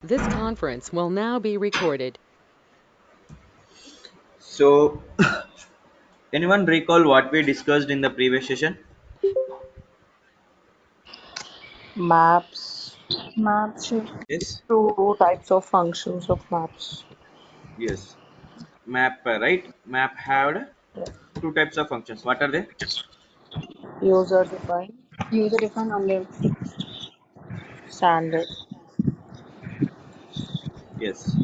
This conference will now be recorded. So, anyone recall what we discussed in the previous session? Maps. Maps should Yes, two types of functions of maps. yes. Map, right? Map had two types of functions. What are they? User defined, User defined and standard. Yes,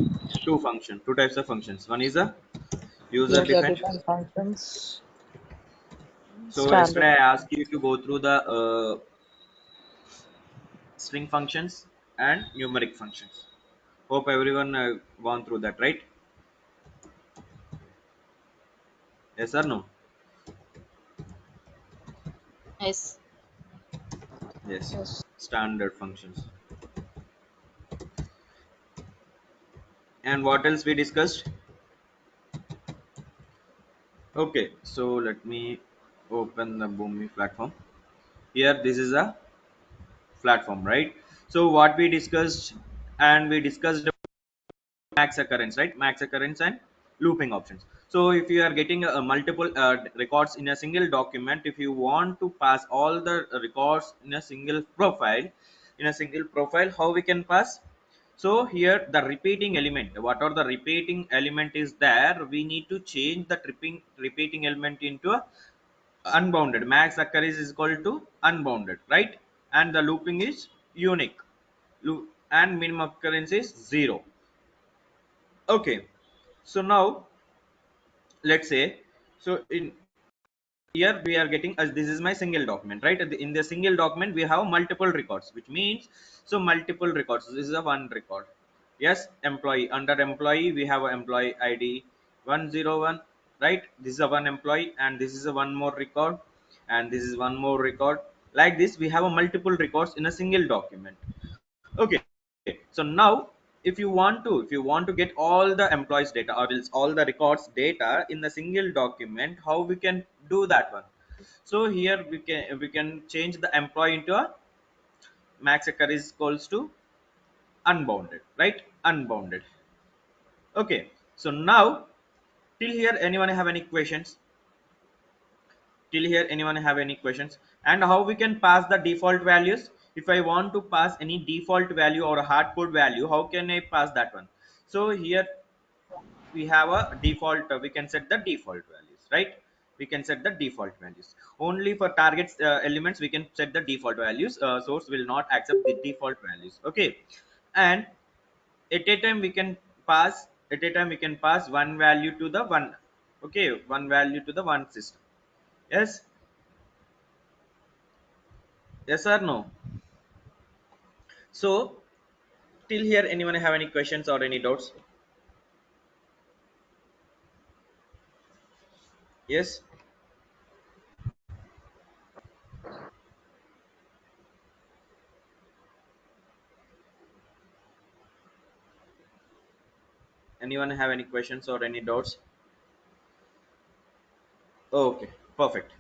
two function, two types of functions. One is a user User defined. defined functions, So standard. yesterday I asked you to go through the string functions and numeric functions. Hope everyone gone through that, right? Yes or no? yes. Yes. Yes. Standard functions. And what else we discussed? Okay, so let me open the Boomi platform. Here, this is a platform, right? So what we discussed, and we discussed max occurrence, right? Max occurrence and looping options. So if you are getting multiple records in a single document, if you want to pass all the records in a single profile, how we can pass? So here the repeating element, what are the repeating element is there, we need to change the repeating element into a unbounded. Max occurrence is equal to unbounded, right? And the looping is unique. And minimum occurrence is 0. Okay, so now let's say, so in here we are getting as this is my single document, right? In the single document we have multiple records, which means, so multiple records, this is a one record. Yes, employee, under employee we have a employee id 101, right? This is a one employee, and this is a one more record, and this is one more record. Like this we have a multiple records in a single document. Okay, so now if you want to get all the employees data, or else all the records data in the single document, how we can do that one? So here we can change the employee into a max occur is equals to unbounded, right? Unbounded. Okay, so now till here anyone have any questions? Till here anyone have any questions? And how we can pass the default values? If I want to pass any default value or a hard code value, how can I pass that one? So here we have a default, we can set the default values, right? We can set the default values only for targets elements. We can set the default values. Source will not accept the default values. Okay, and at a time we can pass one value to the one. Okay, one value to the one system. Yes, yes or no? So till here anyone have any questions or any doubts? Yes, anyone have any questions or any doubts? Okay, perfect.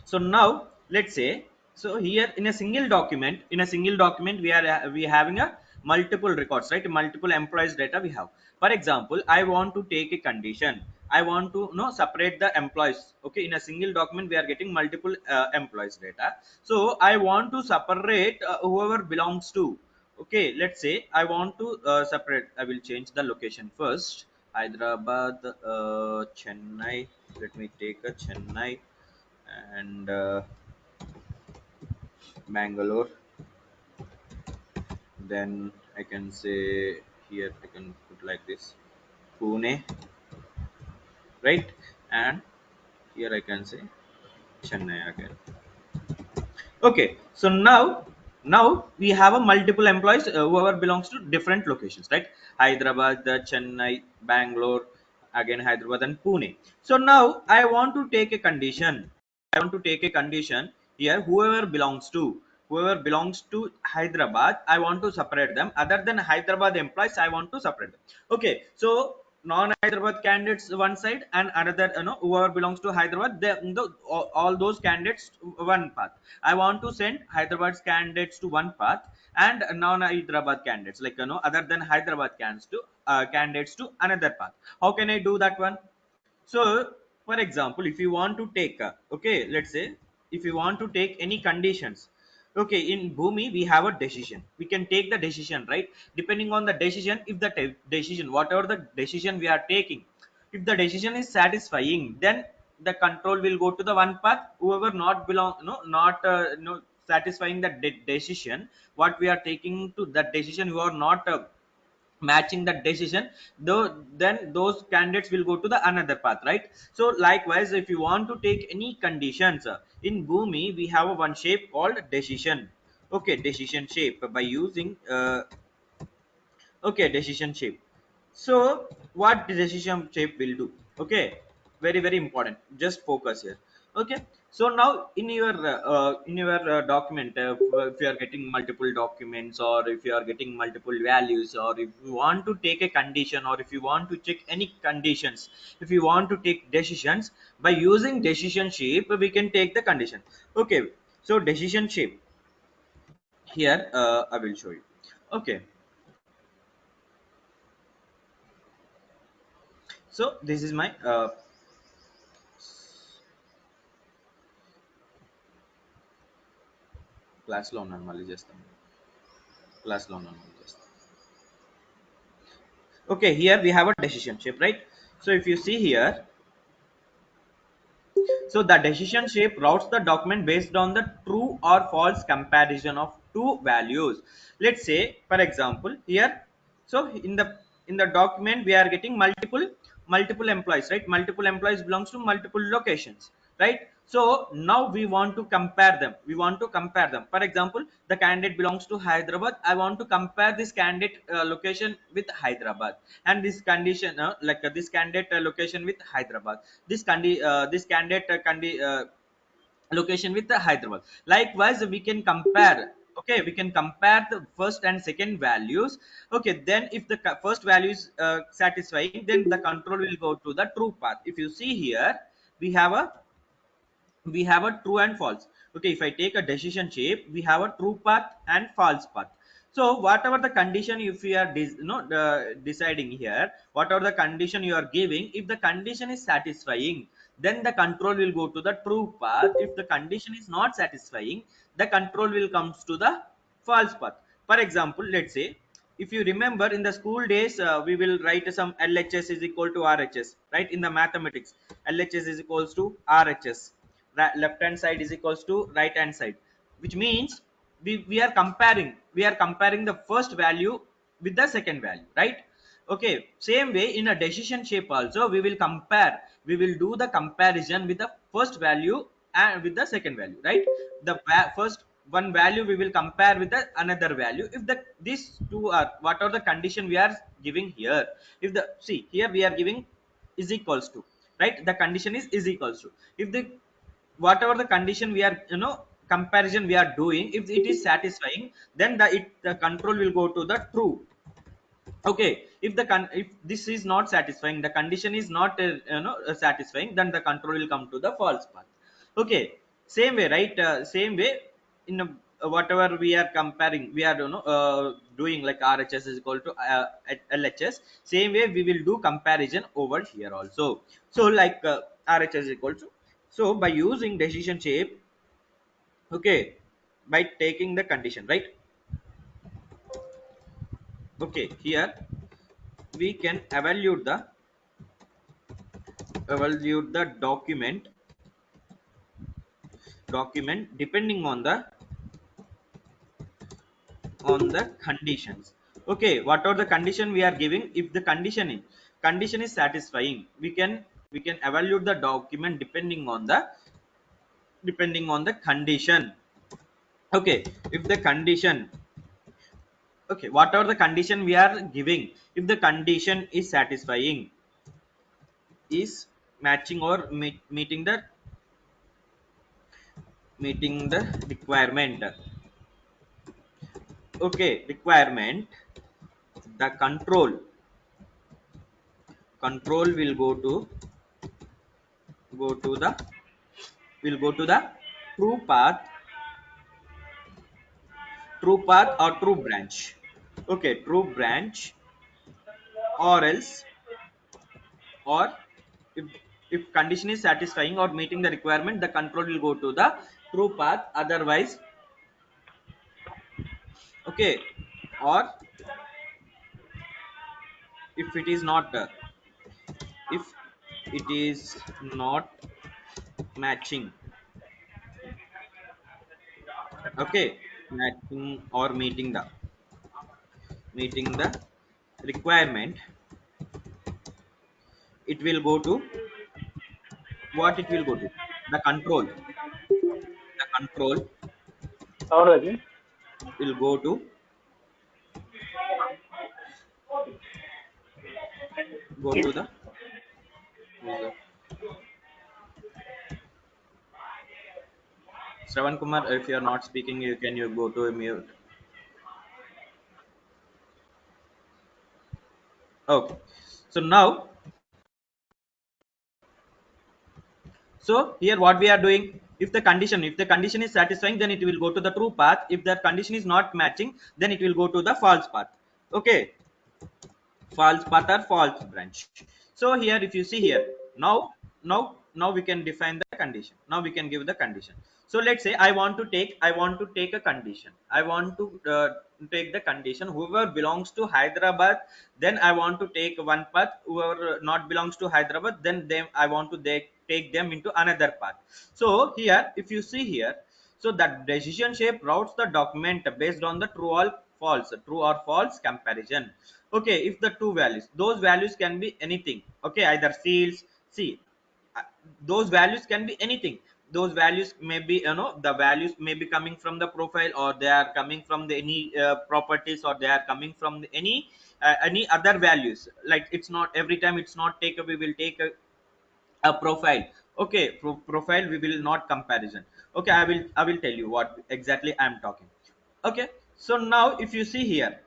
So now let's say, so here in a single document we having a multiple records, right? Multiple employees data we have. For example, I want to take a condition. I want to separate the employees. Okay, in a single document we are getting multiple employees data. So I want to separate whoever belongs to. Okay, let's say I want to separate. I will change the location first. Hyderabad, Chennai. Let me take a Chennai and Bangalore. Then I can say here I can put like this Pune, right? And here I can say Chennai again. Okay, so now we have a multiple employees whoever belongs to different locations, right? Hyderabad, Chennai, Bangalore, again Hyderabad and Pune. So now I want to take a condition. I want to take a condition here. Whoever belongs to Hyderabad, I want to separate them. Other than Hyderabad employees, I want to separate them. Okay, so non-Hyderabad candidates one side, and another, whoever belongs to Hyderabad, all those candidates one path. I want to send Hyderabad's candidates to one path, and non-Hyderabad candidates, like other than Hyderabad candidates to another path. How can I do that one? So, for example, if you want to take, okay, let's say if you want to take any conditions, okay, in Bhumi we have a decision. We can take the decision, right? Depending on the decision, if the decision, whatever the decision we are taking, if the decision is satisfying, then the control will go to the one path. Whoever not belong, no, not no satisfying the decision, what we are taking to that decision, who are not matching that decision, though then those candidates will go to the another path, right? So likewise, if you want to take any conditions, in Bhumi we have a one shape called decision. Okay, decision shape by using okay, decision shape. So what the decision shape will do? Okay, very very important, just focus here. Okay, so now in your document, if you are getting multiple documents, or if you are getting multiple values, or if you want to take a condition, or if you want to check any conditions, if you want to take decisions, by using decision shape we can take the condition. Okay, so decision shape here, I will show you. Okay, so this is my class loan normally just class loan normally just okay, here we have a decision shape, right? So if you see here, so the decision shape routes the document based on the true or false comparison of two values. Let's say, for example, here, so in the document we are getting multiple employees, right? Multiple employees belongs to multiple locations, right? So now we want to compare them. We want to compare them. For example, the candidate belongs to Hyderabad. I want to compare this candidate location with Hyderabad, and this condition, this candidate location with Hyderabad. This candidate location with the Hyderabad. Likewise, we can compare. Okay, we can compare the first and second values. Okay, then if the first value is satisfying, then the control will go to the true path. If you see here, we have a true and false. Okay, if I take a decision shape, we have a true path and false path. So whatever the condition, if we are deciding here, whatever the condition you are giving, if the condition is satisfying, then the control will go to the true path. If the condition is not satisfying, the control will comes to the false path. For example, let's say, if you remember in the school days, we will write some LHS is equal to RHS, right? In the mathematics, LHS is equals to RHS, left hand side is equals to right hand side, which means we are comparing the first value with the second value, right? Okay, same way in a decision shape also, we will do the comparison with the first value and with the second value, right? The first one value we will compare with the another value. If the these two are, what are the condition we are giving here? If the, see here we are giving is equals to, right? The condition is equals to, if the whatever the condition we are, comparison we are doing, if it is satisfying, then the control will go to the true. Okay, if if this is not satisfying, the condition is not satisfying, then the control will come to the false path. Okay, same way, right? Same way in whatever we are comparing, we are doing like RHS is equal to LHS. Same way we will do comparison over here also. So like RHS is equal to, so by using decision shape, okay, by taking the condition, right? Okay, here we can evaluate the document depending on the conditions. Okay, what are the condition we are giving? If the condition is satisfying, we can evaluate the document depending on the condition. Okay, if the condition, okay, what are the condition we are giving? If the condition is satisfying, is matching or meeting the requirement. Okay, requirement, the control go to the will go to the true path true path or true branch. Okay, true branch, or else, or if condition is satisfying or meeting the requirement, the control will go to the true path. Otherwise, okay, or if it is not if it is not matching, okay, matching or meeting the requirement, it will go to what? It will go to the control. The control will go to the who's the Shravan Kumar. If you are not speaking, you go to a mute. Okay, so now, so here what we are doing, if the condition is satisfying, then it will go to the true path. If the condition is not matching, then it will go to the false path. Okay, false path or false branch. So here if you see here, now we can define the condition. Now we can give the condition. So let's say I want to take a condition. I want to take the condition, whoever belongs to Hyderabad, then I want to take one path. Whoever not belongs to Hyderabad, then I want to take them into another path. So here if you see here, so that decision shape routes the document based on the true or false comparison. Okay, if the two values, those values can be anything. Okay, either fields. See, uh, those values can be anything. Those values may be, the values may be coming from the profile, or they are coming from the any properties, or they are coming from the, any other values. Like, it's not every time, it's not take a, we will take a profile. Okay, profile we will not comparison. Okay, I will tell you what exactly I am talking. Okay, so now if you see here,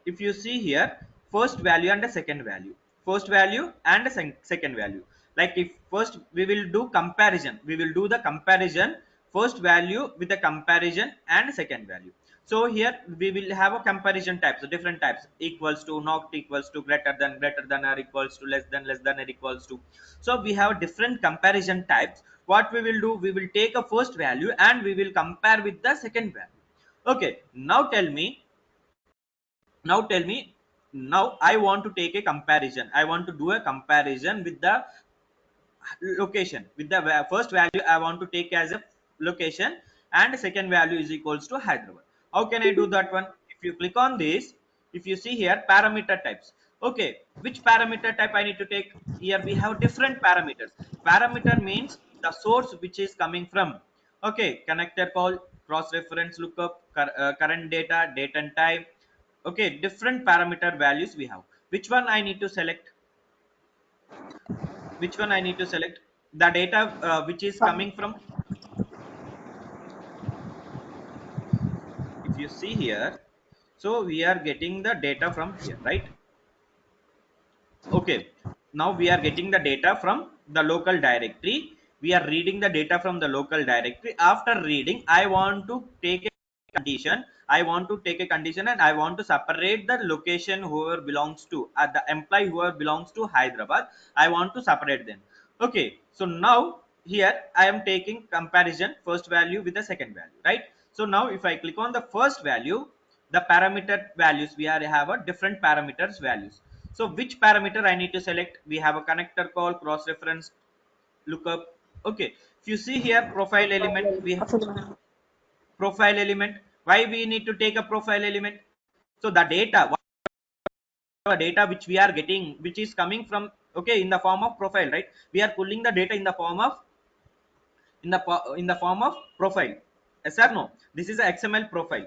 first value and the second value, first value and the second value. Like, if first we will do comparison, we will do the comparison, first value with the comparison and second value. So here we will have a comparison types, so different types: equals to, not equals to, greater than or equals to, less than or equals to. So we have different comparison types. What we will do, we will take a first value and we will compare with the second value. Okay, now I want to take a comparison. I want to do a comparison with the location. With the first value I want to take as a location, and second value is equals to Hyderabad. How can I do that one? If you click on this, if you see here, parameter types. Okay, which parameter type I need to take? Here we have different parameters. Parameter means the source which is coming from. Okay, connector call, cross reference lookup, current data, date and time. Okay, different parameter values we have. Which one I need to select? Which one I need to select? The data which is Some coming from, if you see here, so we are getting the data from here, right? Okay, now we are getting the data from the local directory. We are reading the data from the local directory. After reading, I want to take a condition. I want to take a condition and I want to separate the location whoever belongs to, the employee whoever belongs to Hyderabad. I want to separate them. Okay, so now here I am taking comparison first value with the second value, right? So now if I click on the first value, the parameter values, we are have a different parameters values. So which parameter I need to select? We have a connector call, cross reference lookup. Okay, if you see here, profile element, we have profile element. Why we need to take a profile element? So the data, whatever data which we are getting, which is coming from, okay, in the form of profile, right? We are pulling the data in the form of, in the form of profile. Yes or no? This is a XML profile.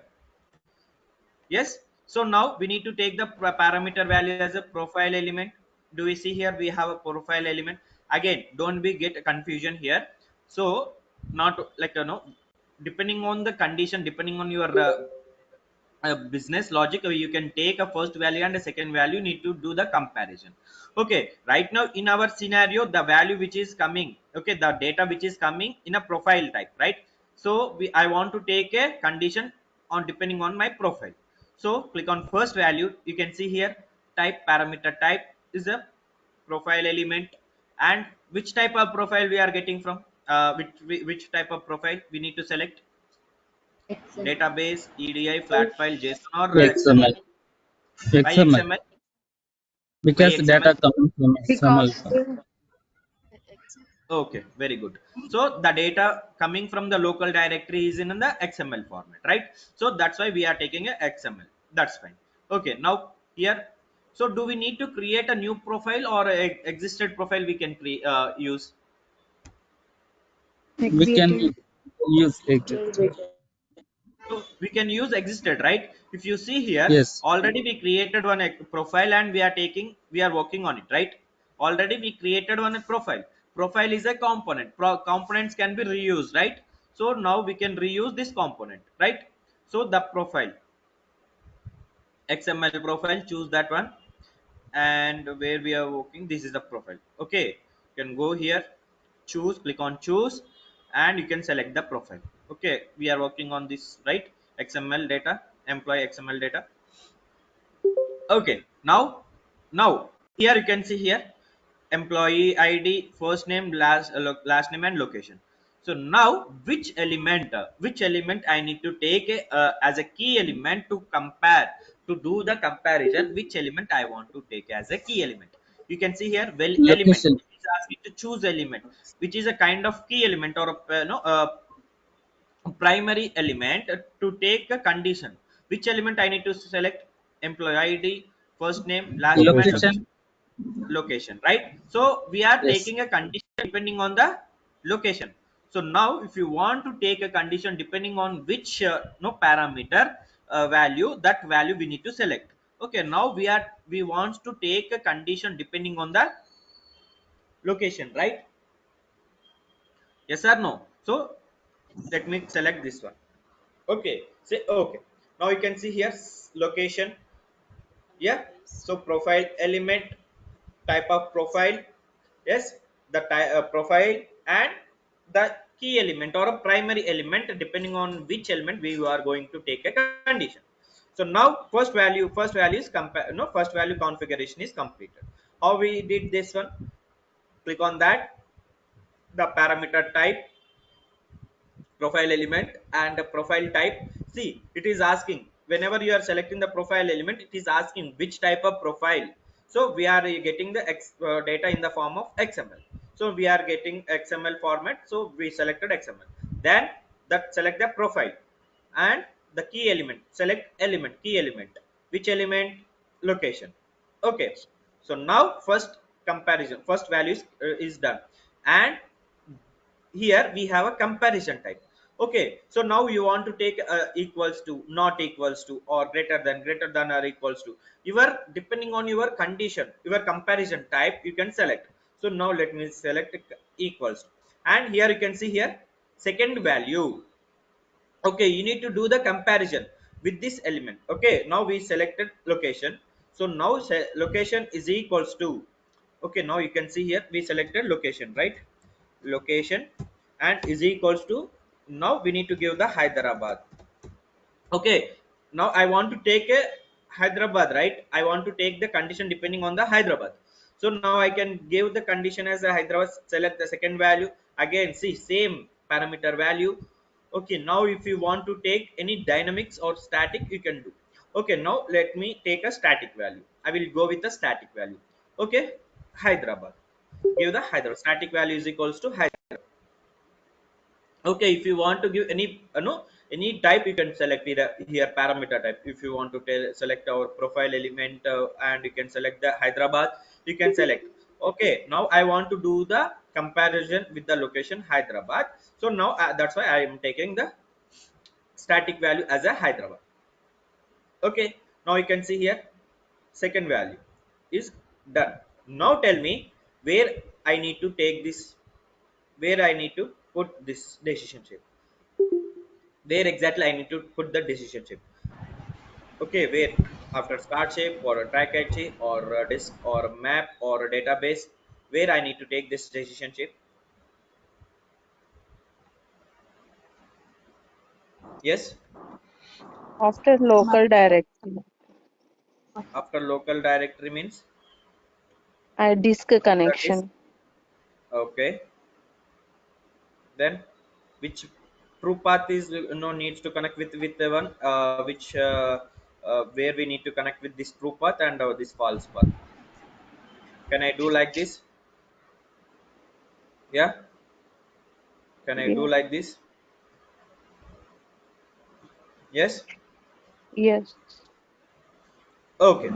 Yes. So now we need to take the parameter value as a profile element. Do we see here, we have a profile element? Again, don't be get confusion here. So, not like, depending on the condition, depending on your business logic, you can take a first value and a second value, need to do the comparison. Okay, right now in our scenario, the value which is coming, okay, the data which is coming in a profile type, right? So I want to take a condition on depending on my profile. So click on first value. You can see here type, parameter type is a profile element. And which type of profile we are getting from, which type of profile we need to select? Excel. Database, EDI, flat file, JSON, or XML. XML. Why XML. XML? Why Because XML? data coming from XML. Because Excel. Okay, very good. So the data coming from the local directory is in the XML format, right? So that's why we are taking a XML. That's fine. Okay, now here, so do we need to create a new profile or a existed profile we can use? We can exited. use exit. So we can use existed, right? If you see here, Yes. already we created one profile and we are working on it, right? Already we created one profile. Profile is a component. Components can be reused, right? So now we can reuse this component, right? So the profile, XML profile, choose that one. And where we are working, this is the profile. Okay, you can go here, choose, click on choose, and you can select the profile. Okay, we are working on this, right? XML data, employee XML data. Okay, now here you can see here employee ID, first name, last name, and location. So now which element I need to take as a key element to compare, to do the comparison, which element I want to take as a key element. You can see here, well, element, Location. it is asking to choose element, which is a kind of key element or a, no, primary element to take a condition. Which element I need to select? Employee ID, first name, last name, and Location. location. Location, right? So we are Yes. taking a condition depending on the location. So now if you want to take a condition depending on which no parameter value, that value we need to select. Okay, now we want to take a condition depending on the location, right? Yes or no? So let me select this one. Okay, say okay. Now you can see here location. Yeah, so profile element, type of profile. Yes, the profile and the key element or a primary element depending on which element we are going to take a condition. So now first value is no, first value configuration is completed. How we did this one? Click on that, the parameter type, profile element, and the profile type. See, it is asking, whenever you are selecting the profile element, it is asking which type of profile. So we are getting the data in the form of XML. So we are getting XML format, so we selected XML. Then that select the profile and the key element, select element, key element. Which element? Location. Okay, so now first comparison, first value is done. And here we have a comparison type. Okay, so now you want to take equals to, not equals to, or greater than or equals to, your depending on your condition, your comparison type you can select. So now let me select equals to. And here you can see here second value. Okay, you need to do the comparison with this element. Okay, now we selected location. So now location is equals to, okay, now you can see here we selected location, right? Location and is equals to, now we need to give the Hyderabad. Okay, now I want to take a Hyderabad, right? I want to take the condition depending on the Hyderabad. So now I can give the condition as a Hyderabad, select the second value. Again, see, same parameter value. Okay, now if you want to take any dynamics or static, you can do. Okay, now let me take a static value. I will go with the static value. Okay, Hyderabad. Give the Hyderabad static value is equals to Hyderabad. Okay, if you want to give any no, any type, you can select it here, parameter type. If you want to select our profile element, and you can select the Hyderabad, you can select. Okay, now I want to do the comparison with the location Hyderabad. So now that's why I am taking the static value as a Hyderabad. Okay, now you can see here second value is done. Now tell me where I need to take this, where I need to put this decision shape, where exactly I need to put the decision shape. Okay, where? After start shape or a track shape or a disk or a map or a database, where I need to take this decision shape? Yes. After local directory, After local directory means disk that is connection. okay. Then which true path is needs to connect with the one which where we need to connect with this true path and this false path. Can I do like this? Yeah. Can I do Yes. like this? Yes. Yes. Okay.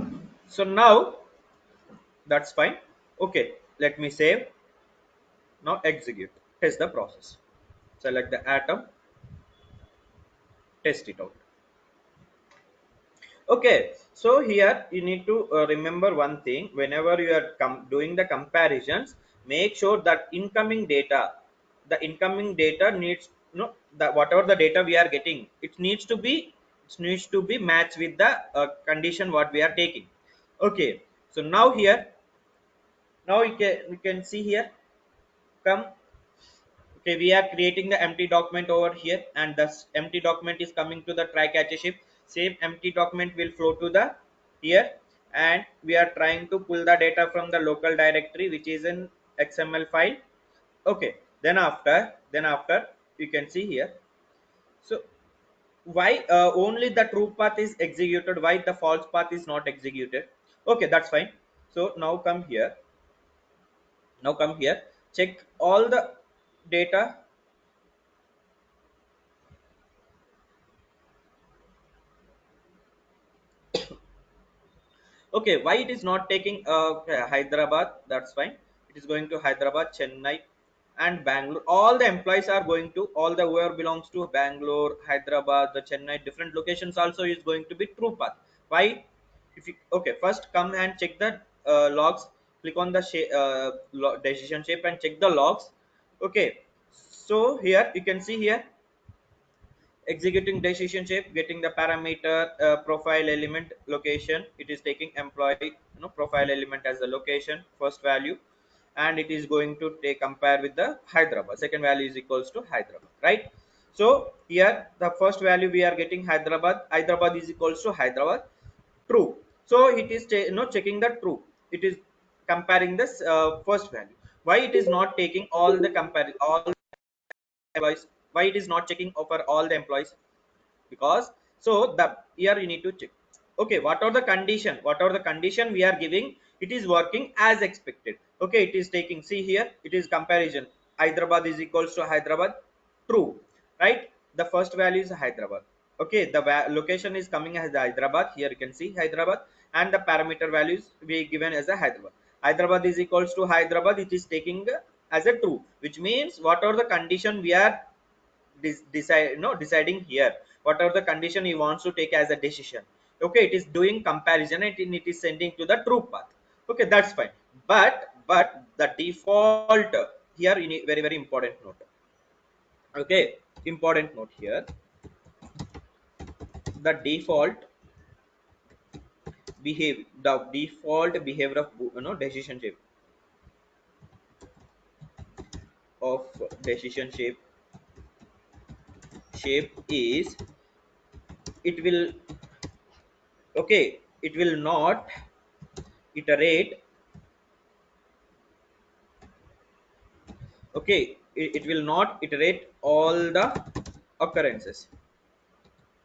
So now that's fine. Okay. Let me save. Now execute. Test the process. Select the atom. Test it out. Okay, so here you need to remember one thing. Whenever you are doing the comparisons, make sure that the incoming data needs the whatever the data we are getting, it needs to be matched with the condition what we are taking. Okay, so now here, now you can see here, come. Okay, we are creating the empty document over here, and this empty document is coming to the try catch shift. Same empty document will flow to the here, and we are trying to pull the data from the local directory which is in XML file. Okay, then after you can see here. So why only the true path is executed, why the false path is not executed? Okay, that's fine. So now come here, check all the data. Okay, why it is not taking okay, Hyderabad? That's fine. It is going to Hyderabad, Chennai, and Bangalore. All the employees are going to, all the whoever belongs to Bangalore, Hyderabad, the Chennai, different locations also is going to be true path. Why? If you okay, first come and check the logs. Click on the decision shape and check the logs. Okay, so here you can see here, executing decision shape, getting the parameter profile element location. It is taking employee profile element as the location first value, and it is going to take compare with the Hyderabad. Second value is equals to Hyderabad, right? So here the first value we are getting Hyderabad. Hyderabad is equals to Hyderabad. True. So it is checking the true. It is comparing this first value. Why it is not taking all the compare all employees? Why it is not checking over all the employees? Because so the here you need to check. Okay, what are the condition we are giving? It is working as expected. Okay, it is taking, see here, it is comparison. Hyderabad is equals to Hyderabad. True, right? The first value is Hyderabad. Okay, the location is coming as Hyderabad. Here you can see Hyderabad, and the parameter values we given as a Hyderabad. Hyderabad is equals to Hyderabad. It is taking as a true, which means what are the condition we are deciding here, what are the condition he wants to take as a decision. Okay, it is doing comparison and it is sending to the true path. Okay, that's fine. But the default here you need very very important note. Okay, important note here, the default behavior of of decision shape is, it will, okay, it will not iterate. Okay, it will not iterate all the occurrences.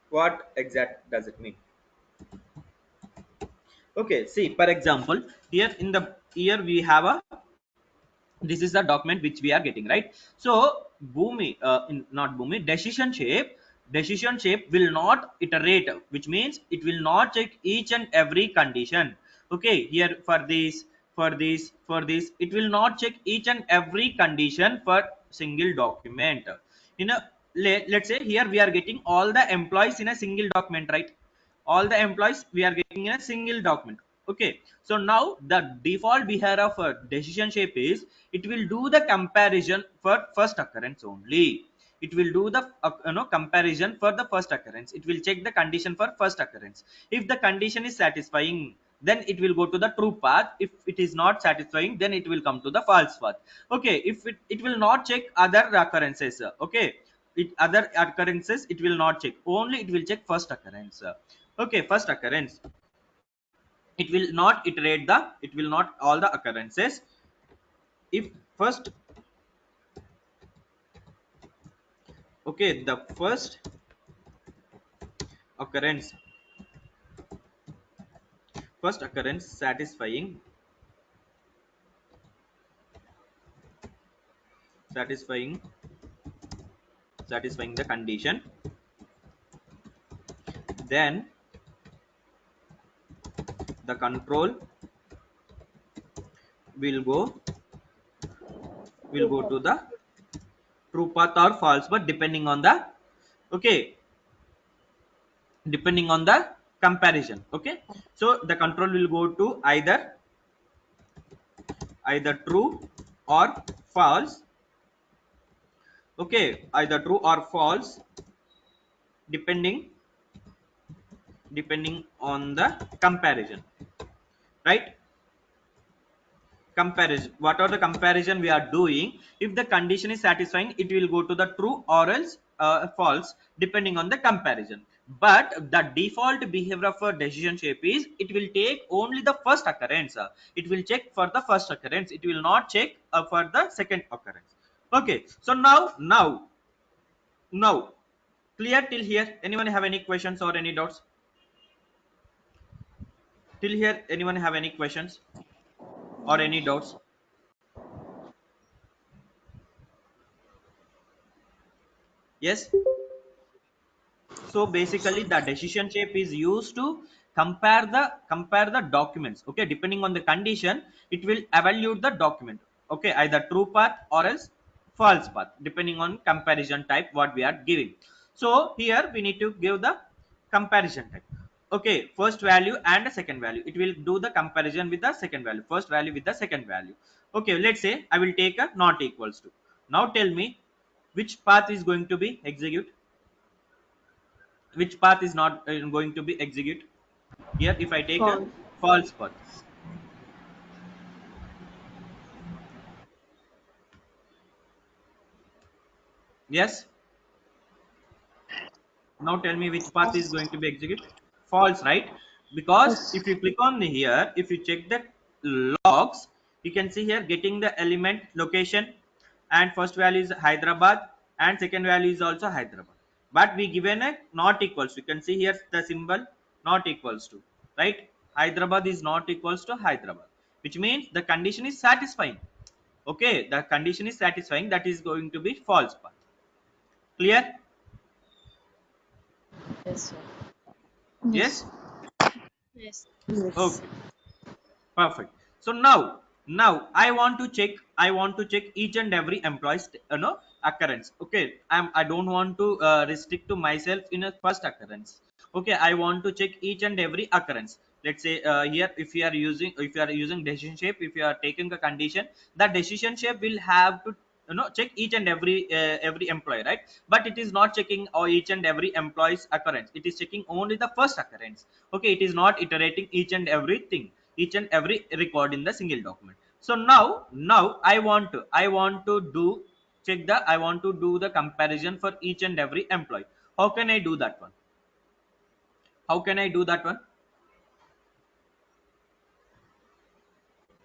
What exact does it mean? Okay, see, for example, here in the here we have a, this is the document which we are getting, right? So Boomi not Boomi, decision shape will not iterate, which means it will not check each and every condition. Okay, here for this it will not check each and every condition for single document. you know let's say here we are getting all the employees in a single document, right? All the employees we are getting in a single document. Okay, so now the default behavior of a decision shape is, it will do the comparison for first occurrence only. It will do the comparison for the first occurrence. It will check the condition for first occurrence. If the condition is satisfying, then it will go to the true path. If it is not satisfying, then it will come to the false path. Okay, if it will not check other occurrences. Okay, other occurrences it will not check, only it will check first occurrence. Okay, first occurrence, it will not iterate the, it will not all the occurrences. If first, okay, the occurrence first occurrence satisfying satisfying the condition, then the control will go to the true path or false path, depending on the, okay, depending on the comparison. Okay, so the control will go to either true or false. Okay, either true or false, depending on the comparison, right? Comparison, what are the comparison we are doing? If the condition is satisfying, it will go to the true or else false, depending on the comparison. But the default behavior of a decision shape is it will take only the first occurrence. It will check for the first occurrence, it will not check for the second occurrence. Okay, so now clear till here? Anyone have any questions or any doubts till here? Anyone have any questions or any doubts? Yes. So basically the decision shape is used to compare the documents. Okay, depending on the condition, it will evaluate the document. Okay, either true path or else false path, depending on comparison type what we are giving. So here we need to give the comparison type. Okay, first value and the second value, it will do the comparison with the second value, first value with the second value. Okay, let's say I will take a not equals to. Now tell me which path is going to be execute, which path is not going to be execute. Here if I take a False. false path, yes, now tell me which path is going to be execute. False, right? Because Yes. if you click on here, if you check the logs, you can see here getting the element location, and first value is Hyderabad and second value is also Hyderabad, but we given a not equals to. You can see here the symbol not equals to, right? Hyderabad is not equals to Hyderabad, which means the condition is satisfying. Okay, the condition is satisfying, that is going to be false path. Clear? Yes, sir. Yes. Yes. Yes. Yes. Okay, perfect. So now I want to check each and every employee's occurrence. Okay, I don't want to restrict to myself in a first occurrence. Okay, I want to check each and every occurrence. Let's say here if you are using decision shape, if you are taking a condition, the decision shape will have to check each and every employee, right? But it is not checking each and every employee's occurrence, it is checking only the first occurrence. Okay, it is not iterating each and everything, each and every record in the single document. So now I want to do check the, I want to do the comparison for each and every employee. How can I do that one? How can I do that one?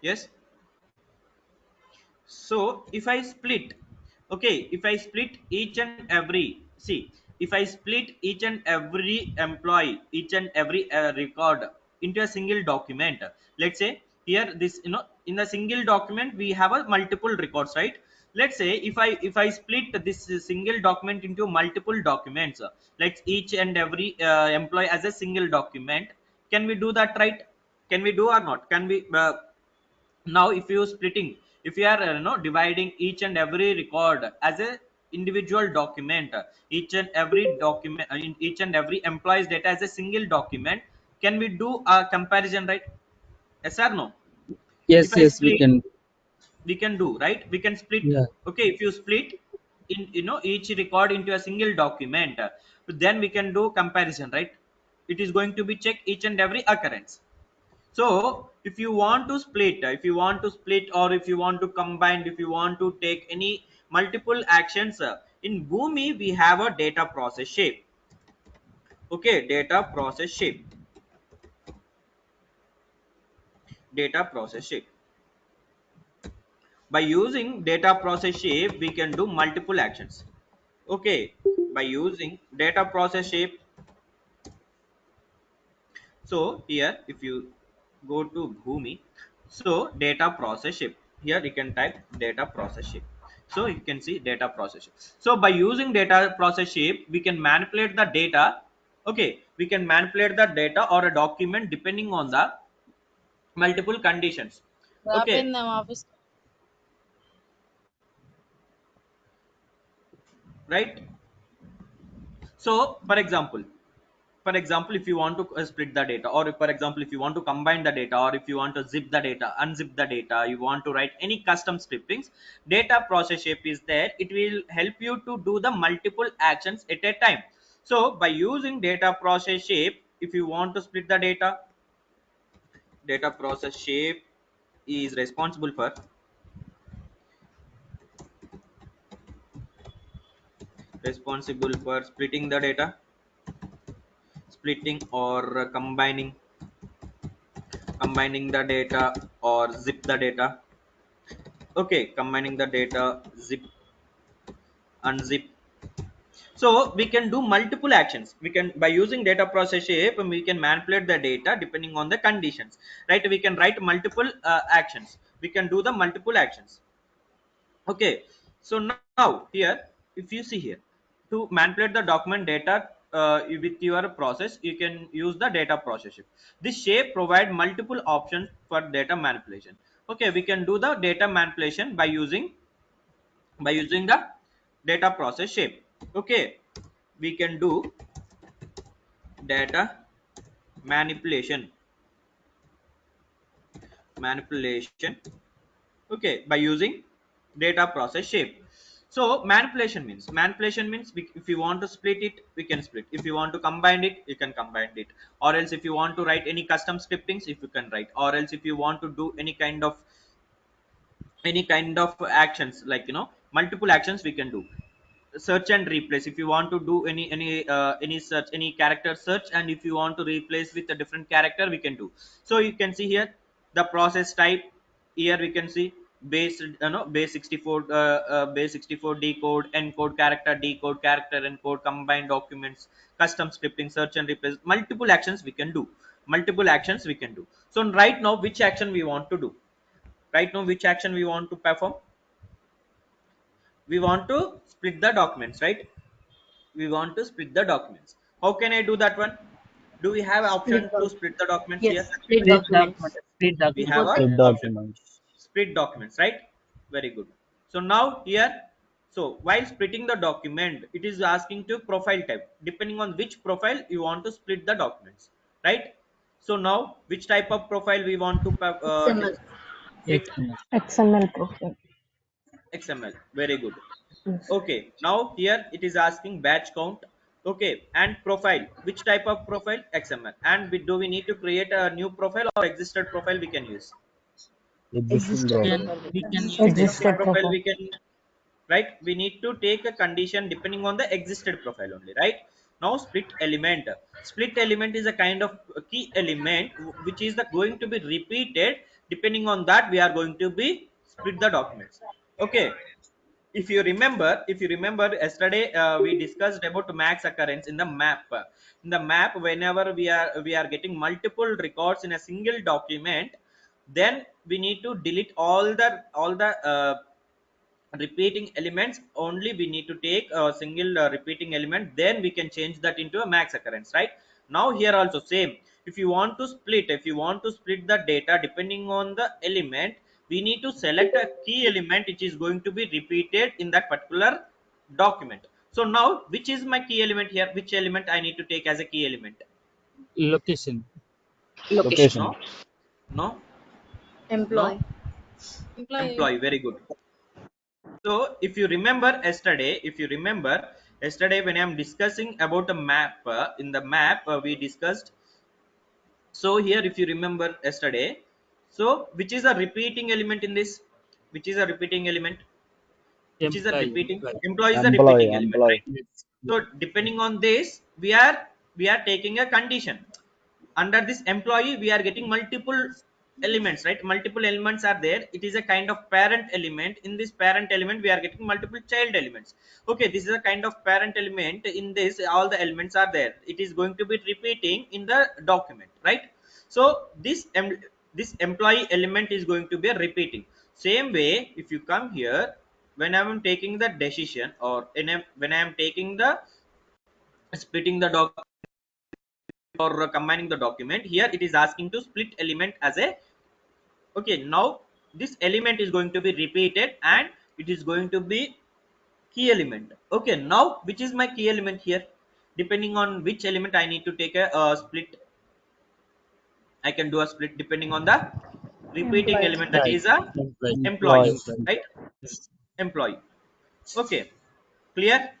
Yes. So if I split, okay, if I split each and every, see, if I split each and every employee, each and every record into a single document. Let's say here this, in a single document we have a multiple records, right? Let's say if I split this single document into multiple documents, like each and every employee as a single document, can we do that, right? Can we do or not? Can we now if you splitting, if you are dividing each and every record as a individual document, each and every document in each and every employee's data as a single document, can we do a comparison, right? Yes or no? If Yes, I yes, we split, can. we can do, right? We can split. Yeah. Okay, if you split in each record into a single document, then we can do comparison, right? It is going to be check each and every occurrence. So if you want to split, or if you want to combine, if you want to take any multiple actions, In Boomi, we have a data process shape. Okay, data process shape. Data process shape. By using data process shape, we can do multiple actions. Okay, by using data process shape, so here if you go to Bhumi, so data process shape, here you can type data process shape. So you can see data process shape. So by using data process shape, we can manipulate the data. Okay, we can manipulate the data or a document depending on the multiple conditions. Okay, Open the office. right? So for example, if you want to split the data, or if, for example, if you want to combine the data, or if you want to zip the data, unzip the data, you want to write any custom scriptings, data process shape is there. It will help you to do the multiple actions at a time. So by using data process shape, if you want to split the data, data process shape is responsible for splitting the data, splitting or combining the data or zip the data. Okay, combining the data, zip, unzip. So we can do multiple actions. We can, by using data process shape, we can manipulate the data depending on the conditions, right? We can write multiple actions. We can do the multiple actions. Okay, so now here, if you see here, to manipulate the document data with your process, you can use the data process shape. This shape provide multiple options for data manipulation. Okay, we can do the data manipulation by using the data process shape. Okay, we can do data manipulation, okay, by using data process shape. So manipulation means if you want to split it, we can split. If you want to combine it, you can combine it. Or else if you want to write any custom scriptings, if you can write. Or else if you want to do any kind of actions, like multiple actions we can do. Search and replace, if you want to do any search, any character search, and if you want to replace with a different character, we can do. So you can see here the process type. Here we can see base 64, base 64 decode, encode character, decode character, encode, combine documents, custom scripting, search and replace. Multiple actions we can do. So right now, which action we want to do? Right now, which action we want to perform? We want to split the documents, right? We want to split the documents. How can I do that one? Do we have option Split to doc. split the documents here? Yes, split Split documents. document. Split We document. have a Okay. Split option, documents. split documents, right? Very good. So now here, so while splitting the document, it is asking to profile type, depending on which profile you want to split the documents, right? So now, which type of profile we want to XML. split? XML. XML profile. XML. Very good. Yes. Okay, now here it is asking batch count. Okay, and profile. Which type of profile? XML. And do we need to create a new profile, or existed profile we can use? We Existing Existed profile. can profile. we can use Existed Existed existing. profile profile. we can, right? We need to take a condition depending on the existed profile only, right? Now split element is a kind of key element which is going to be repeated. Depending on that, we are going to be split the documents. Okay, if you remember yesterday, we discussed about max occurrence in the map. In the map, whenever we are getting multiple records in a single document, then we need to delete all the repeating elements. Only we need to take a single repeating element, then we can change that into a max occurrence, right? Now here also same. If you want to split the data depending on the element, we need to select a key element which is going to be repeated in that particular document. So now, which is my key element here? Which element I need to take as a key element? Location. Location. No, Location. no, no. Employee. Employee. Employee. Very good. So if you remember yesterday when I'm discussing about a map, in the map we discussed. So here, if you remember yesterday, so which is a repeating element in this? Which is a repeating element? which is a Employee. repeating. Employee. Employee is a Employee, repeating element, employee. right? Yes. So depending on this, we are taking a condition. Under this employee we are getting multiple elements, right? Multiple elements are there. It is a kind of parent element. In this parent element we are getting multiple child elements. Okay, this is a kind of parent element. In this all the elements are there. It is going to be repeating in the document, right? So this employee element is going to be a repeating. Same way, if you come here, when I am taking the decision, or when I am taking the splitting the doc or combining the document, here it is asking to split element as a. Okay, now this element is going to be repeated and it is going to be key element. Okay, now which is my key element here? Depending on which element I need to take a split, I can do a split depending on the repeating Employee. element, that Right. is a Employee. employee, Employee. Employee. right? Yes. Employee. Okay, clear?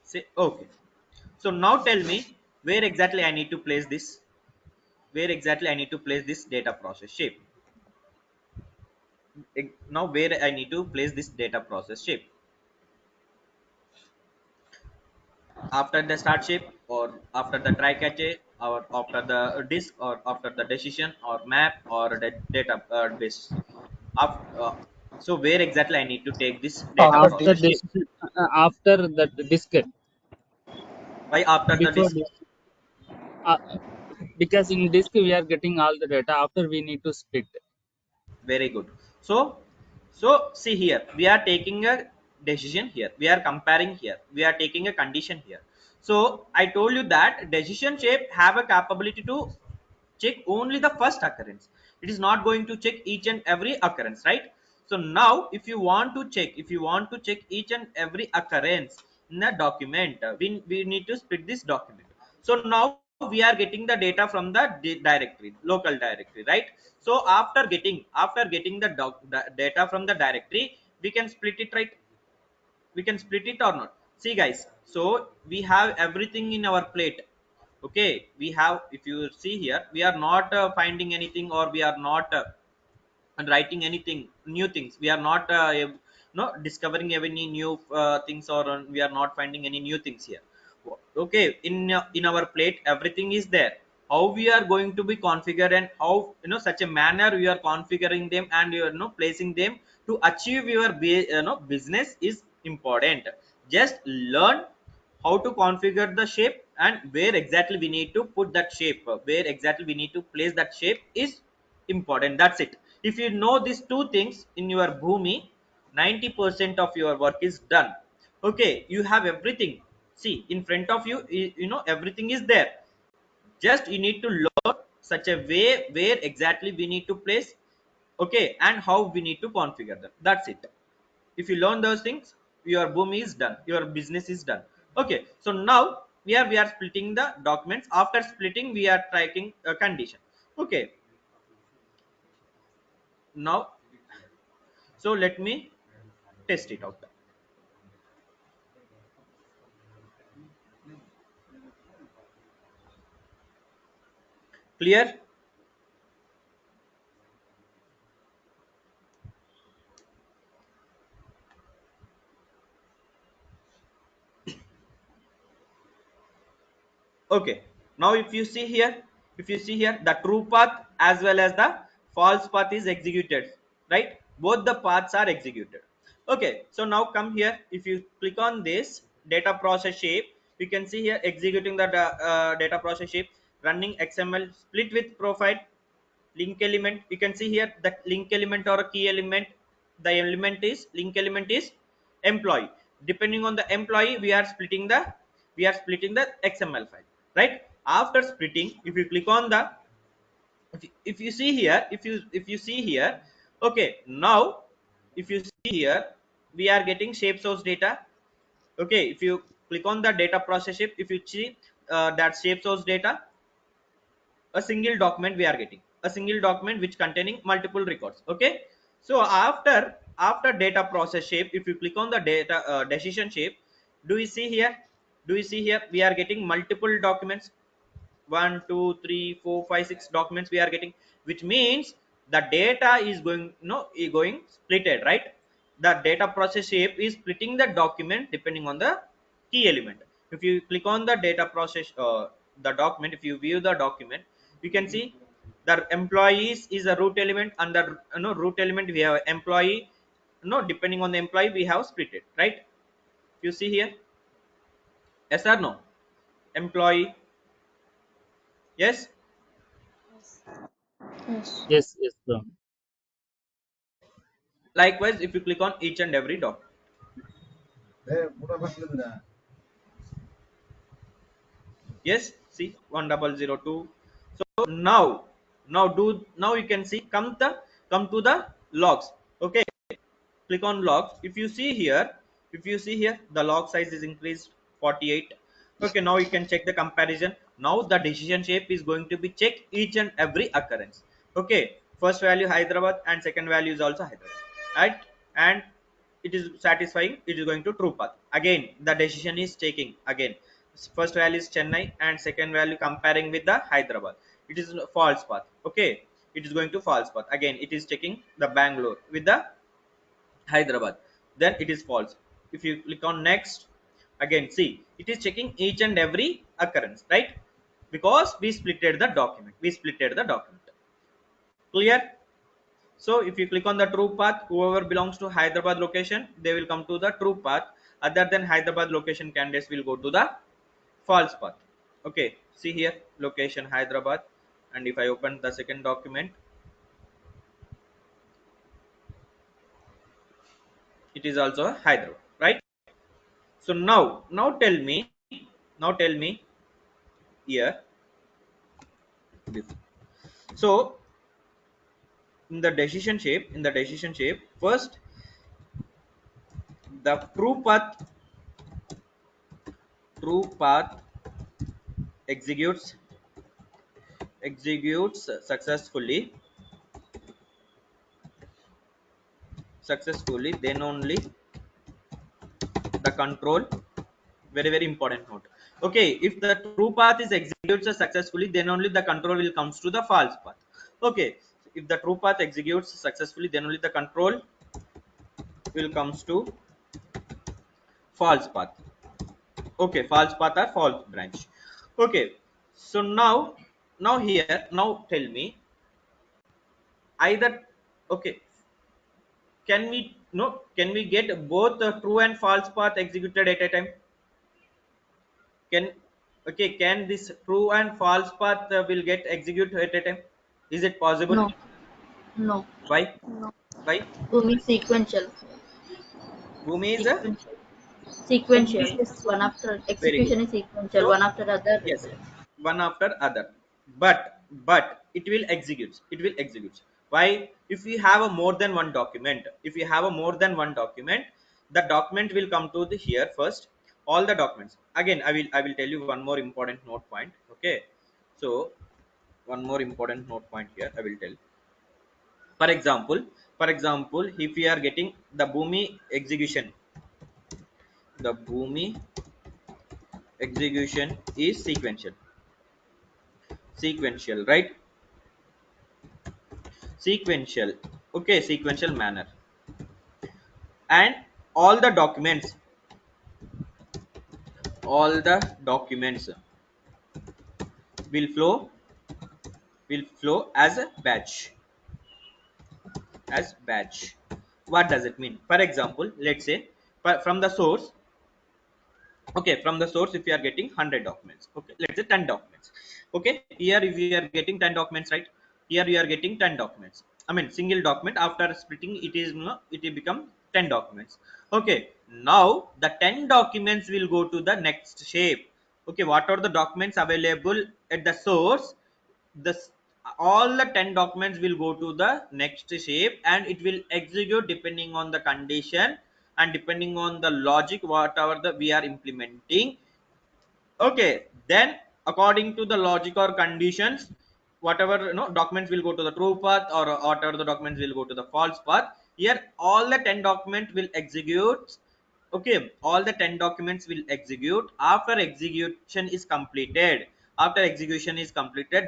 Say okay. So now tell me where exactly I need to place this, where exactly I need to place this data process shape. Now where I need to place this data process shape, after the start shape, or after the try catch, or after the disk, or after the decision or map or the data base. So where exactly I need to take this data After After process this, shape? this, after the disket, Why after the before disk? this, uh, because in disk we are getting all the data. After we need to split. Very good. So see here, we are taking a decision here, we are comparing here, we are taking a condition here. So I told you that decision shape have a capability to check only the first occurrence. It is not going to check each and every occurrence, right? So now if you want to check, each and every occurrence in a document, we need to split this document. So now we are getting the data from the directory, local directory, right? So after getting the data from the directory, we can split it, right? We can split it or not. See guys, so we have everything in our plate. Okay, we have, if you see here, we are not finding anything, or we are not writing anything new things. We are not no discovering any new things, or we are not finding any new things here. Okay, in our plate everything is there. How we are going to be configured, and how, such a manner we are configuring them, and you are, placing them to achieve your business is important. Just learn how to configure the shape, and where exactly we need to put that shape, where exactly we need to place that shape is important. That's it. If you know these two things in your Bhumi, 90% of your work is done. Okay, you have everything. See, in front of you, everything is there. Just you need to learn such a way where exactly we need to place. Okay, and how we need to configure them. That's it. If you learn those things, your boom is done, your business is done. Okay, so now we are splitting the documents. After splitting, we are tracking a condition. Okay, now, so let me test it out. Clear? Okay, now if you see here the true path as well as the false path is executed, right? Both the paths are executed. Okay, so now come here. If you click on this data process shape, you can see here executing the data process shape, running XML, split with profile, link element. You can see here that link element or a key element. The element is link element is employee. Depending on the employee, we are splitting the XML file, right? After splitting, if you click on the, if you see here, if you see here, okay, now if you see here, we are getting shape source data. Okay, if you click on the data process shape, if you see that shape source data, a single document we are getting, a single document which containing multiple records. Okay, so after data process shape, if you click on the data decision shape, do you see here, we are getting multiple documents. 1 2 3 4 5 6 documents we are getting, which means the data is going, going splitted, right? the data process shape is splitting the document depending on the key element. If you click on the data process the document, if you view the document, you can see the employees is a root element, and the root element we have employee. Depending on the employee we have split it, right? You see here, yes or no? Employee, yes. Yes. Yes, yes, bro. Likewise, if you click on each and every document, yes, see 1002. So now you can see come to the logs. Okay, click on logs. If you see here the log size is increased 48. Okay, now you can check the comparison. Now the decision shape is going to be check each and every occurrence. Okay, first value Hyderabad and second value is also Hyderabad, right? And it is satisfying, it is going to true path. Again the decision is taking again, first value is Chennai and second value comparing with the Hyderabad, it is false path. Okay, it is going to false path. Again it is checking the Bangalore with the Hyderabad, then it is false. If you click on next, again see it is checking each and every occurrence, right? Because we splitted the document. Clear? So if you click on the true path, whoever belongs to Hyderabad location, they will come to the true path. Other than Hyderabad location candidates will go to the false path. Okay, see here location Hyderabad, and if I open the second document, it is also Hyderabad, right? So now tell me here. So in the decision shape, first the true path executes successfully, then only the control. Very very important note. Okay, if the true path is executed successfully, then only the control will comes to the false path. Okay, if the true path executes successfully, then only the control will comes to false path. Okay, false path or false branch. Okay, so now tell me either. Okay, can we get both the true and false path executed at a time? Can Okay, can this true and false path will get executed at a time? Is it possible? No. No. Why? No. Why? Bhumi sequential. Bhumi is a Sequential. Bhumi Sequential. is One after very good. execution is sequential. So One after other. yes, one after other, but it will execute. Why? If we have a more than one document, the document will come to the here first. All the documents. Again, I will tell you one more important note point. Okay, so one more important note point here I will tell. For example, if we are getting the Bhumi execution, the Bhumi execution is sequential, right? Sequential. Okay, sequential manner, and all the documents will flow as batch. What does it mean? For example, let's say from the source. Okay, from the source, if you are getting 100 documents, okay, let's say 10 documents. Okay, here if you are getting 10 documents, right? Here you are getting 10 documents, I mean single document. After splitting it is it will become 10 documents. Okay, now the 10 documents will go to the next shape. Okay, what are the documents available at the source? This All the 10 documents will go to the next shape, and it will execute depending on the condition and depending on the logic whatever we are implementing. Okay, then according to the logic or conditions, whatever documents will go to the true path, or whatever the documents will go to the false path. Here all the 10 documents will execute. Okay, all the 10 documents will execute. After execution is completed,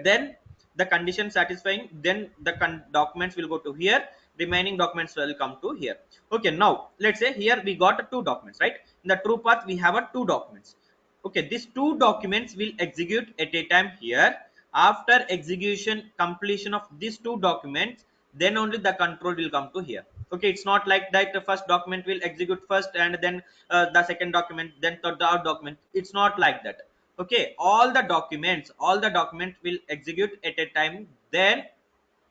then the condition satisfying, then the documents will go to here. remaining documents will come to here. Okay, now let's say here we got two documents, right? In the true path we have a two documents. Okay, these two documents will execute at a time here. After execution completion of these two documents, then only the control will come to here. Okay, it's not like that the first document will execute first and then the second document, then third document. It's not like that. Okay, all the documents will execute at a time, then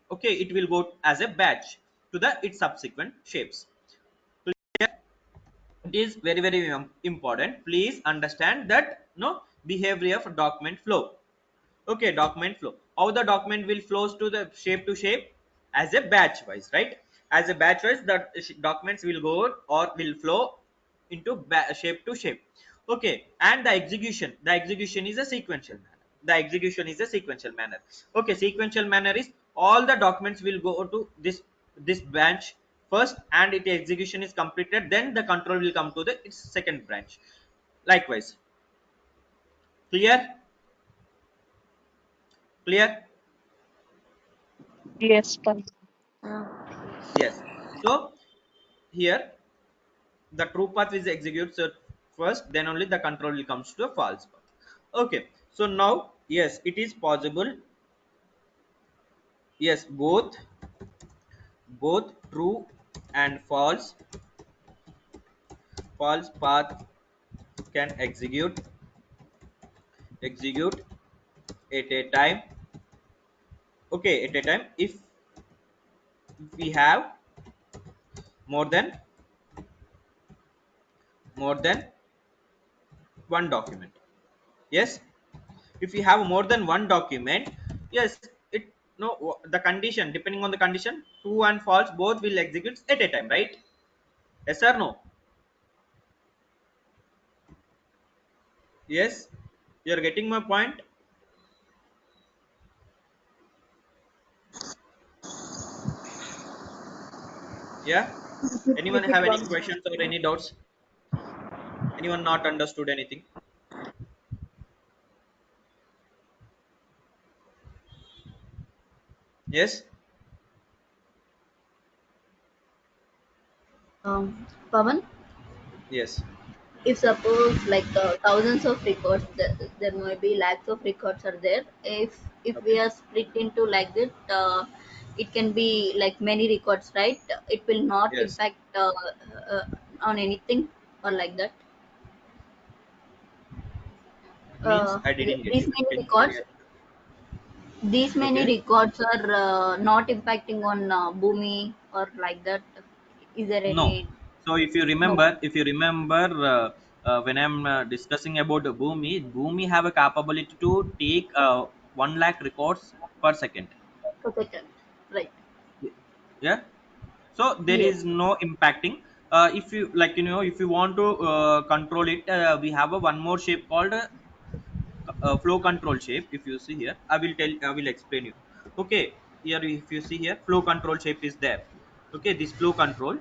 okay, it will go as a batch to the its subsequent shapes. It is very important. Please understand that no behavior of document flow. Okay, document flow, how the document will flows to shape as a batch wise, right? As a batch wise, the documents will go or will flow into shape to shape. Okay, and the execution is a sequential manner. Okay, sequential manner is all the documents will go to this branch first, and its execution is completed, then the control will come to the its second branch. Likewise, clear? Clear? Yes, sir. Yes. So here the true path is executed first, then only the control will comes to a false path. Okay, so now yes, it is possible. Yes, both true and false path can execute at a time. Okay, at a time if we have more than one document. Yes, if we have more than one document, yes, it no the condition, depending on the condition, true and false both will execute at a time, right? Yes or no? Yes, you're getting my point. Yeah, anyone have Repeat any once. questions or any doubts? Anyone not understood anything? Yes. Pavan, Yes. if suppose like thousands of records, there might be lakhs of records are there. If we Okay. are split into like that, it can be like many records, right? It will not Yes, impact uh, on anything or like that. means I didn't get These you. many Can you records, repeat? Okay. are not impacting on Bhumi or like that. Is there No. any? So No. if you remember, when I'm discussing about the Bhumi have a capability to take 1 lakh records per second. Protected. Right. Yeah. So there Yes. is no impacting. If you like, if you want to control it, we have a one more shape called flow control shape. If you see here, I will explain you. Okay, here if you see here, flow control shape is there. Okay, this flow control.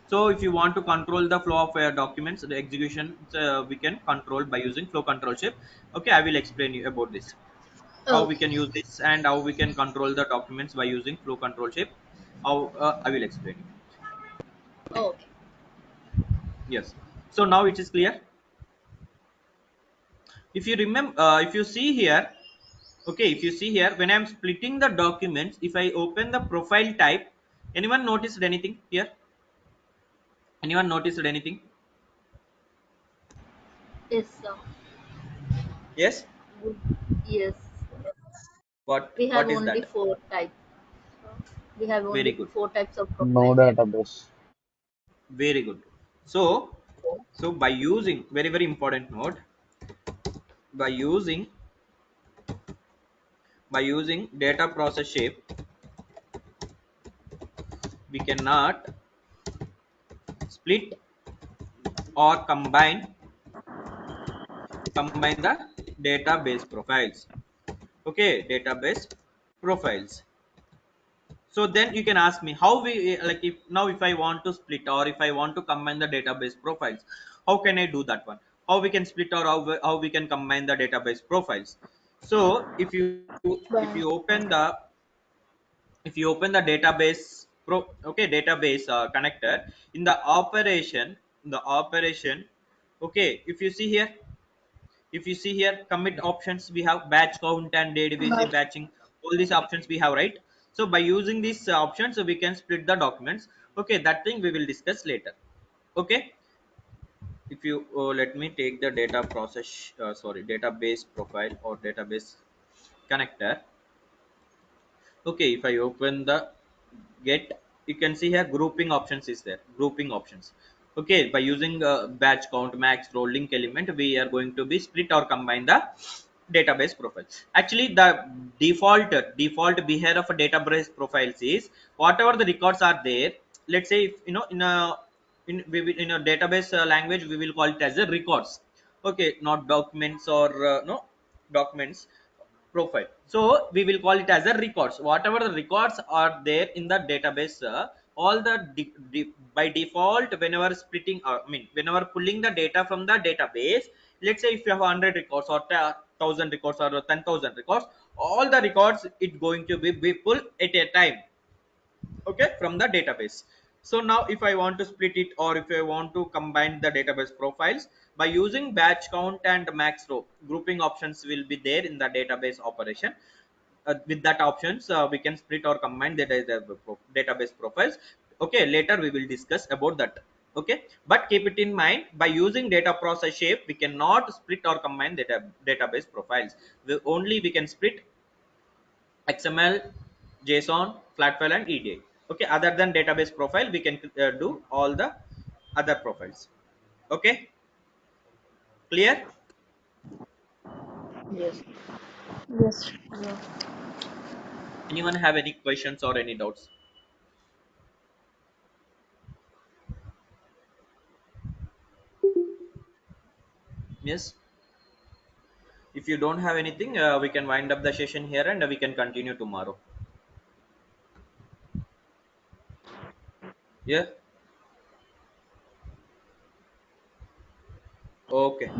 So if you want to control the flow of documents, the execution, we can control by using flow control shape. Okay, I will explain you about this, how we Okay. can use this and how we can control the documents by using flow control shape. How I will explain you. Okay. Yes, so now it is clear. If you remember, if you see here, okay, if you see here, when I'm splitting the documents, if I open the profile type, anyone noticed anything here? Anyone noticed anything? Yes. Yes. Good. Yes. We have What is only that? four types. We have Very only good. four types of No profile. database. Very good. So by using, very important note, by using data process shape, we cannot split or combine the database profiles. Okay, database profiles. So then you can ask me how we like, if now if I want to split or if I want to combine the database profiles, how can I do that one? How we can split or how we can combine the database profiles? So if you But open the database okay, database connector. In the operation, okay, if you see here commit options, we have batch count and database But batching, all these options we have, right? So by using these options, so we can split the documents. Okay, that thing we will discuss later. Okay, if you let me take the data process sorry, database profile or database connector. Okay, if I open the get, you can see here grouping options is there, grouping options. Okay, by using batch count, max row, link element, we are going to be split or combine the database profile. Actually, the default behavior of a database profiles is whatever the records are there. Let's say if you know in a in a database language, we will call it as a records. Okay, not documents or no documents profile. So we will call it as a records. Whatever the records are there in the database, all the by default, whenever splitting, I mean, whenever pulling the data from the database, let's say if you have 100 records or 1,000 records or 10,000 records, all the records it going to be pulled at a time, okay, from the database. So now if I want to split it or if I want to combine the database profiles, by using batch count and max row, grouping options will be there in the database operation. With that options, we can split or combine the database profiles. Okay, later we will discuss about that. Okay, but keep it in mind, by using data process shape, we cannot split or combine database profiles. We can split XML, JSON, flat file, and EDI. Okay, other than database profile, we can do all the other profiles. Okay, clear? Yes. yes, yeah. Anyone have any questions or any doubts? Yes. If you don't have anything, we can wind up the session here and we can continue tomorrow. Yeah. Okay.